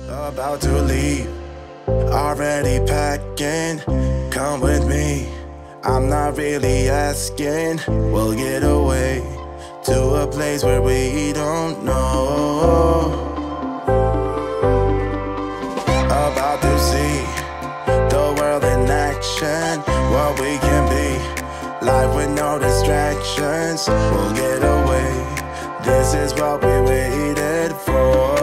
About to leave, already packing. Come with me, I'm not really asking. We'll get away to a place where we don't know. About to see the world in action, what we can be, life with no distractions. We'll get away, this is what we waited for.